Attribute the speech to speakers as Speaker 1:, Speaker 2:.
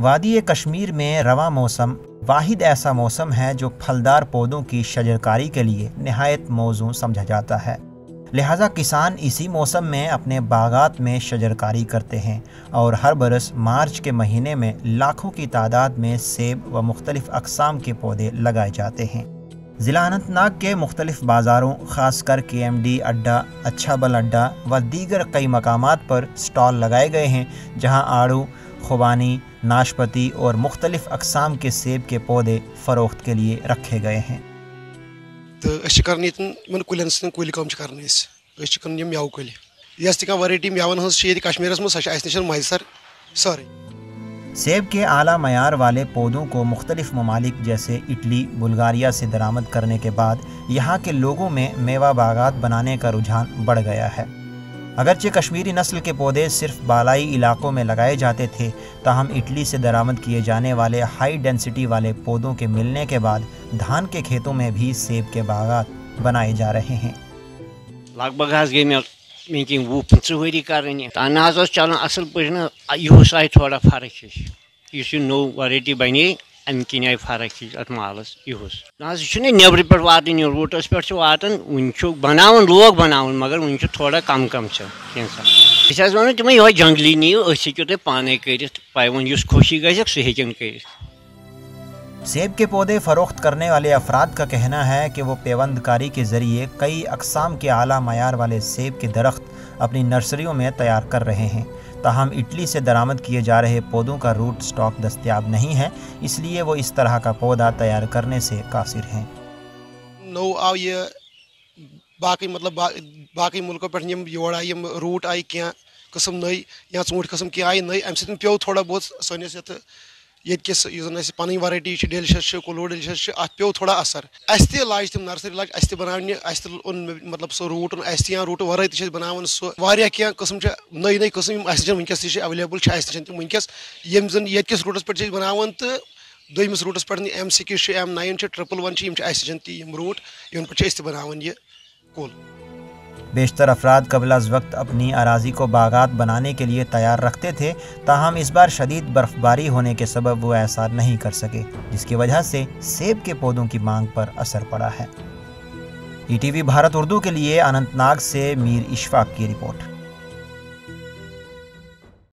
Speaker 1: وادی کشمیر میں رواں موسم واحد ایسا موسم ہے جو پھلدار پودوں کی شجرکاری کے لیے نہایت موزوں سمجھا جاتا ہے، لہٰذا کسان اسی موسم میں اپنے باغات میں شجرکاری کرتے ہیں اور ہر برس مارچ کے مہینے میں لاکھوں کی تعداد میں سیب و مختلف اقسام کے پودے لگائے جاتے ہیں۔ ضلع اننت ناگ کے مختلف بازاروں، خاص کر KMD اڈہ، اچھا بل اڈہ و دیگر کئی مقامات پر سٹال لگائے گئے ہیں جہاں آڑو، خوبانی، ناشپتی اور مختلف اقسام کے سیب کے پودے فروخت کے لیے رکھے گئے ہیں۔
Speaker 2: تو کل کل کام کران میوہ کل یس تہ ورائٹی میون ہز کشمیرس من سہ نش میسر سارے۔
Speaker 1: سیب کے اعلیٰ معیار والے پودوں کو مختلف ممالک جیسے اٹلی، بلغاریہ سے درآمد کرنے کے بعد یہاں کے لوگوں میں میوہ باغات بنانے کا رجحان بڑھ گیا ہے۔ اگرچہ کشمیری نسل کے پودے صرف بالائی علاقوں میں لگائے جاتے تھے، تاہم اٹلی سے درآمد کیے جانے والے ہائی ڈینسٹی والے پودوں کے ملنے کے بعد دھان کے کھیتوں میں بھی سیب کے باغات بنائے جا رہے ہیں۔
Speaker 3: لگ بھگ گئی میکنگ 20-25 ؤری کریں تنہ چلان اصل پہ یہس آئی تھوڑا فرق اس نو ویرائٹی بنے امہ کن آئی فرق ات مالس یہس نہ نیبر پہ واتن روٹس پہ واتان ون بناون لوگ بناون مگر ون تھوڑا کم کینسا ون تم یہ جنگلی نیو اس ہیکو تھی پانے کرت پہ ون اس خوشی گھک سہ ہیکن کرت۔
Speaker 1: سیب کے پودے فروخت کرنے والے افراد کا کہنا ہے کہ وہ پیوند کاری کے ذریعے کئی اقسام کے اعلیٰ معیار والے سیب کے درخت اپنی نرسریوں میں تیار کر رہے ہیں، تاہم اٹلی سے درآمد کیے جا رہے پودوں کا روٹ سٹاک دستیاب نہیں ہے، اس لیے وہ اس طرح کا پودا تیار کرنے سے قاصر ہیں۔
Speaker 2: نو آو یہ باقی باقی ملکوں پہ یور آئی روٹ آئی کی قسم نئی یا ژوٗنٛٹھۍ قسم کی آئی نئی امہ سۭتۍ پیو تھوڑا بہت سٲنِس یتھ یتکس پنٕنۍ ویرائٹی ڈیلشس کلو ڈیلشس ات پیو تھوڑا اثر اس تہ لاج تم نرسری لاج اس تہ بناونہِ اس تہ اون سہ روٹ اس تہ روٹ ورٲے تہ بناون سہ واریاہ کینٛہہ قسم نئی نئی قسم یم اس ونکس تہ اویلیبل اس تہ تم ونکس یم زن یتکس روٹس پہ بناون تو دویمس روٹس پہ M6 M9 111 یم اس تہ یم روٹ یمن پہ اس تہ بناون یہ کل۔
Speaker 1: بیشتر افراد قبل از وقت اپنی اراضی کو باغات بنانے کے لیے تیار رکھتے تھے، تاہم اس بار شدید برف باری ہونے کے سبب وہ ایسا نہیں کر سکے، جس کی وجہ سے سیب کے پودوں کی مانگ پر اثر پڑا ہے۔ ETV بھارت اردو کے لیے اننت ناگ سے میر اشفاق کی رپورٹ۔